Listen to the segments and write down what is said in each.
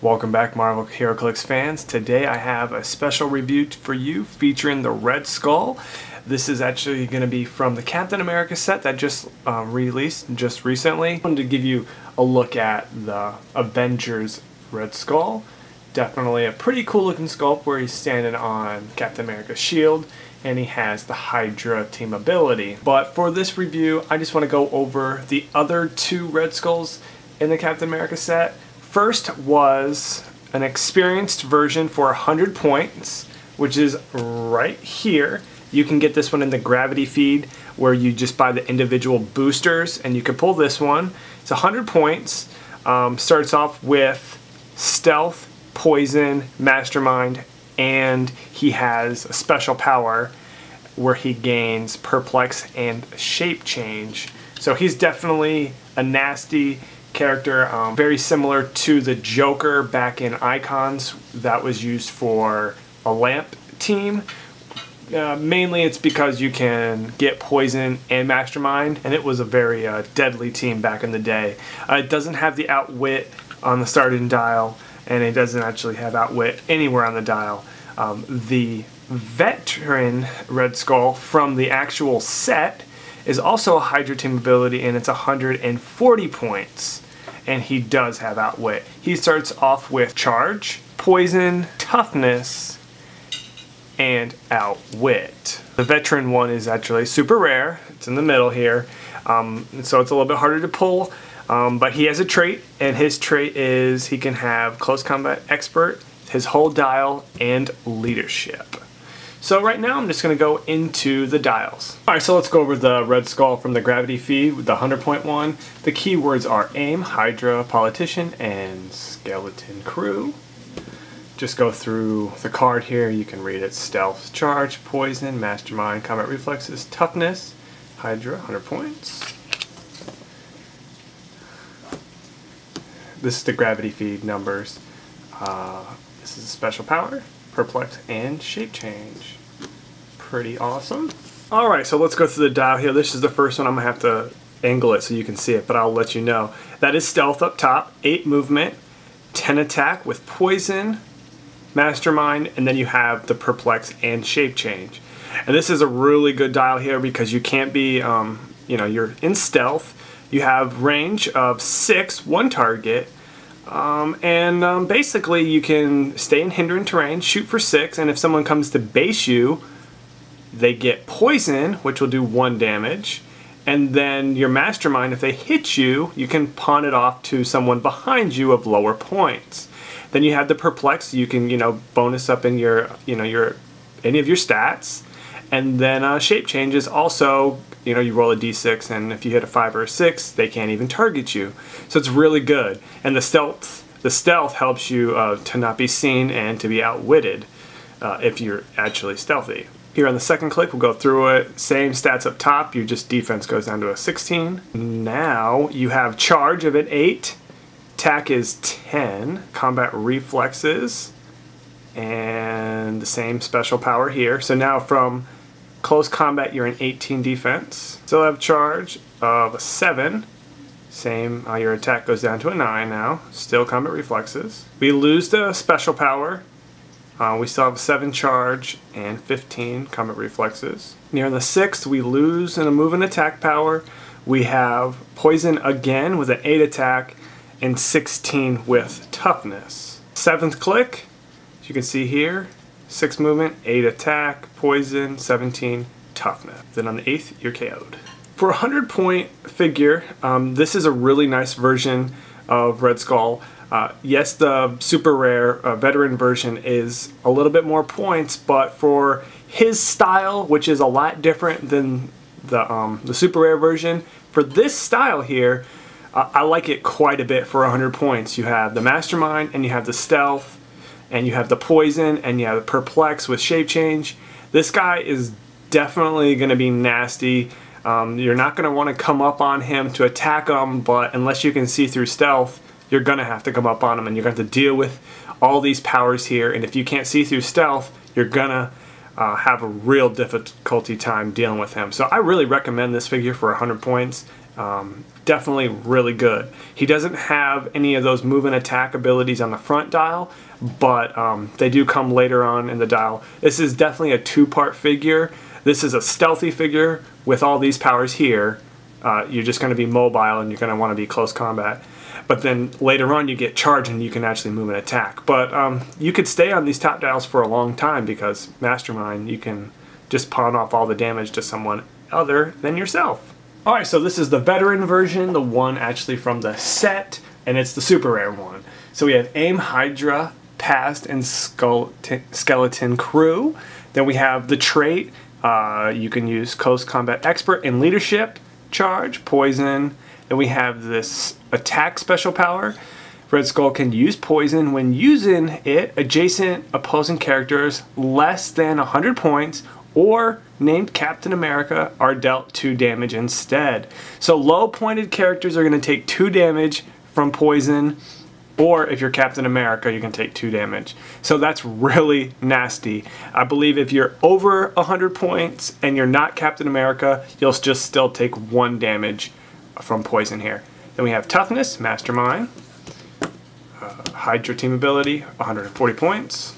Welcome back, Marvel Heroclix fans. Today I have a special review for you featuring the Red Skull. This is actually going to be from the Captain America set that just released just recently. I wanted to give you a look at the Avengers Red Skull. Definitely a pretty cool looking sculpt where he's standing on Captain America's shield and he has the Hydra team ability. But for this review, I just want to go over the other two Red Skulls in the Captain America set. First was an experienced version for 100 points, which is right here. You can get this one in the gravity feed where you just buy the individual boosters and you can pull this one. It's 100 points. Starts off with stealth, poison, mastermind, and he has a special power where he gains perplex and shape change. So he's definitely a nasty character, very similar to the Joker back in Icons that was used for a lamp team. Mainly it's because you can get poison and mastermind, and it was a very deadly team back in the day. It doesn't have the outwit on the starting dial, and it doesn't actually have outwit anywhere on the dial. The veteran Red Skull from the actual set is also a Hydra team ability, and it's 140 points. And he does have outwit. He starts off with charge, poison, toughness, and outwit. The veteran one is actually super rare. It's in the middle here, so it's a little bit harder to pull. But he has a trait, and his trait is he can have close combat expert, his whole dial, and leadership. So right now I'm just going to go into the dials. Alright, so let's go over the Red Skull from the gravity feed with the 100-point one. The keywords are aim, Hydra, politician, and skeleton crew. Just go through the card here. You can read it. Stealth, charge, poison, mastermind, combat reflexes, toughness, Hydra, 100 points. This is the gravity feed numbers. This is a special power, perplex, and shape change. Pretty awesome. Alright, so let's go through the dial here. This is the first one. I'm going to have to angle it so you can see it, but I'll let you know. That is stealth up top, 8 movement, 10 attack with poison, mastermind, and then you have the perplex and shape change. And this is a really good dial here because you can't be, you're in stealth. You have range of 6, 1 target, basically you can stay in hindering terrain, shoot for 6, and if someone comes to base you, they get poison, which will do 1 damage, and then your mastermind, if they hit you, you can pawn it off to someone behind you of lower points. Then you have the perplex. You can bonus up in your any of your stats, and then shape changes also. You roll a d6, and if you hit a 5 or a 6, they can't even target you. So it's really good. And the stealth helps you to not be seen and to be outwitted if you're actually stealthy. Here on the second click, we'll go through it. Same stats up top. Your just defense goes down to a 16. Now you have charge of an 8. Attack is 10. Combat reflexes. And the same special power here. So now from close combat, you're an 18 defense. Still have charge of a 7. Same, your attack goes down to a 9 now. Still combat reflexes. We lose the special power. We still have 7 charge and 15 combat reflexes. Near the 6th, we lose in a move and attack power. We have poison again with an 8 attack and 16 with toughness. 7th click, as you can see here, 6 movement, 8 attack, poison, 17 toughness. Then on the 8th, you're KO'd. For a 100-point figure, this is a really nice version of Red Skull. Yes, the super rare veteran version is a little bit more points, but for his style, which is a lot different than the super rare version, for this style here, I like it quite a bit for 100 points. You have the mastermind, and you have the stealth, and you have the poison, and you have the perplex with shape change. This guy is definitely going to be nasty. You're not going to want to come up on him to attack him, but unless you can see through stealth, you're going to have to come up on him, and you're going to have to deal with all these powers here. And if you can't see through stealth, you're going to have a real difficulty time dealing with him. So I really recommend this figure for 100 points. Definitely really good. He doesn't have any of those move and attack abilities on the front dial, but they do come later on in the dial. This is definitely a two-part figure. This is a stealthy figure with all these powers here. You're just going to be mobile and you're going to want to be close combat. But then later on you get charge and you can actually move and attack. But you could stay on these top dials for a long time because Mastermind, you can just pawn off all the damage to someone other than yourself. Alright, so this is the veteran version, the one actually from the set, and it's the super rare one. So we have Aim, Hydra, Past, and Skeleton Crew. Then we have the trait. You can use Close Combat Expert and Leadership, Charge, Poison. Then we have this attack special power. Red Skull can use poison. When using it, adjacent opposing characters less than 100 points or named Captain America are dealt 2 damage instead. So low pointed characters are going to take 2 damage from poison, or if you're Captain America, you can take 2 damage. So that's really nasty. I believe if you're over 100 points and you're not Captain America, you'll just still take 1 damage from poison here. Then we have Toughness, Mastermind, Hydra team ability, 140 points.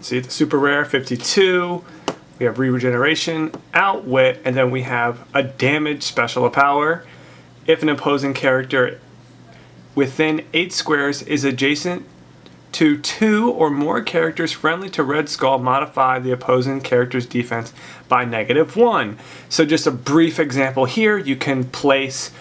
See the super rare, 52. We have Regeneration, Outwit, and then we have a damage special power. If an opposing character within 8 squares is adjacent to 2 or more characters friendly to Red Skull, modify the opposing character's defense by -1. So just a brief example here, you can place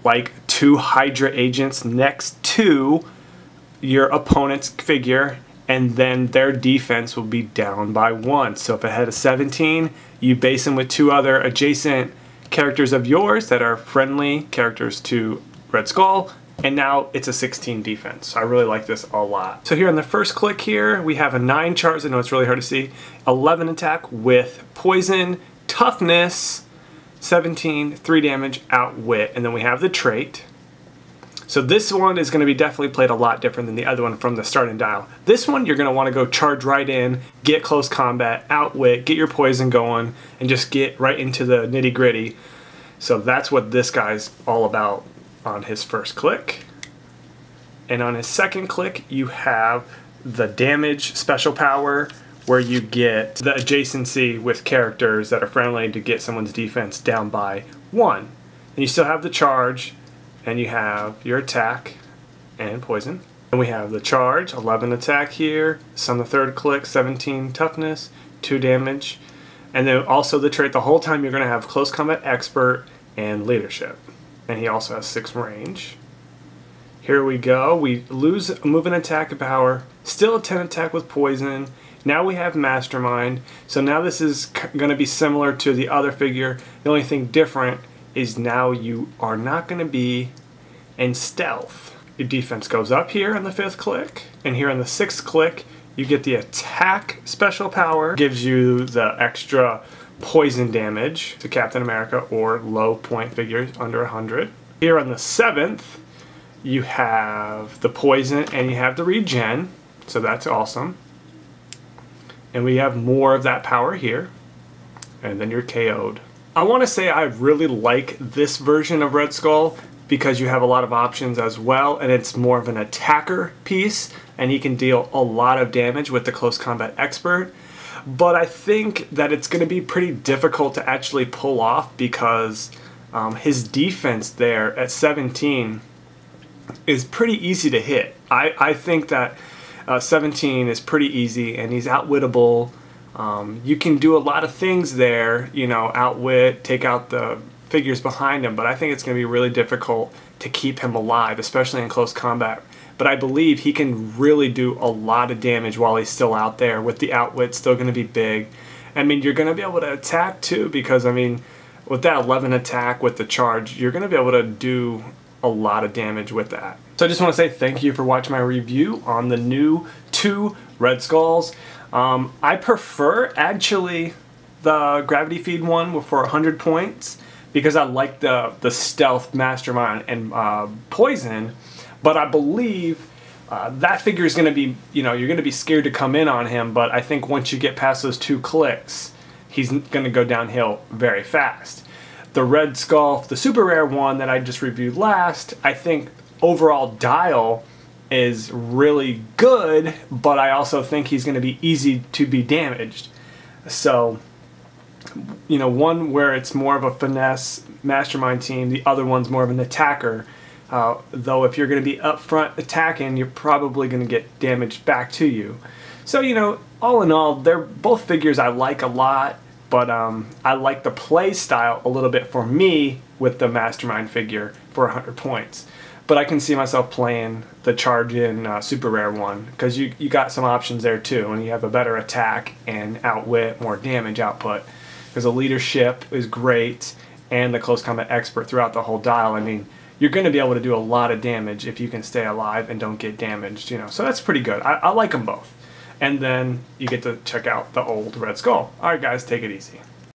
like 2 Hydra agents next to your opponent's figure, and then their defense will be down by 1. So if it had a 17, you base them with 2 other adjacent characters of yours that are friendly characters to Red Skull, and now it's a 16 defense. So I really like this a lot. So here on the first click here, we have a 9 charge. I know it's really hard to see. 11 attack with poison, toughness, 17, 3 damage, outwit, and then we have the trait. So this one is going to be definitely played a lot different than the other one from the starting dial. This one you're going to want to go charge right in, get close combat, outwit, get your poison going, and just get right into the nitty gritty. So that's what this guy's all about on his first click. And on his second click you have the damage special power, where you get the adjacency with characters that are friendly to get someone's defense down by 1. And you still have the charge, and you have your attack and poison. And we have the charge, 11 attack here. So on the third click, 17 toughness, 2 damage. And then also the trait, the whole time you're going to have Close Combat Expert and Leadership. And he also has 6 range. Here we go. We lose a move and attack power. Still a 10 attack with poison. Now we have Mastermind. So now this is going to be similar to the other figure. The only thing different is now you are not going to be in stealth. Your defense goes up here on the 5th click. And here on the 6th click, you get the attack special power. Gives you the extra poison damage to Captain America or low point figures under 100. Here on the 7th, you have the poison and you have the regen, so that's awesome. And we have more of that power here, and then you're KO'd. I want to say I really like this version of Red Skull because you have a lot of options as well, and it's more of an attacker piece, and he can deal a lot of damage with the Close Combat Expert. But I think that it's going to be pretty difficult to actually pull off because his defense there at 17 is pretty easy to hit. I think that 17 is pretty easy, and he's outwittable. You can do a lot of things there, you know, outwit, take out the figures behind him, but I think it's going to be really difficult to keep him alive, especially in close combat. But I believe he can really do a lot of damage while he's still out there, with the outwit still going to be big. I mean, you're going to be able to attack too, because I mean, with that 11 attack with the charge, you're going to be able to do a lot of damage with that. So I just want to say thank you for watching my review on the new 2 Red Skulls. I prefer actually the Gravity Feed one for 100 points because I like the Stealth, Mastermind, and Poison. But I believe that figure is going to be, you know, you're going to be scared to come in on him, but I think once you get past those 2 clicks, he's going to go downhill very fast. the Red Skull, the super rare one that I just reviewed last, I think overall dial is really good, but I also think he's going to be easy to be damaged. So, you know, one where it's more of a finesse mastermind team, the other one's more of an attacker. Though if you're going to be up front attacking, you're probably going to get damaged back to you. So, you know, all in all, they're both figures I like a lot, but I like the play style a little bit for me with the mastermind figure for 100 points. But I can see myself playing the charge-in super rare one, because you got some options there too, and you have a better attack and outwit, more damage output. Because the leadership is great, and the close combat expert throughout the whole dial. I mean, you're going to be able to do a lot of damage if you can stay alive and don't get damaged, you know. So that's pretty good. I like them both. And then you get to check out the old Red Skull. Alright guys, take it easy.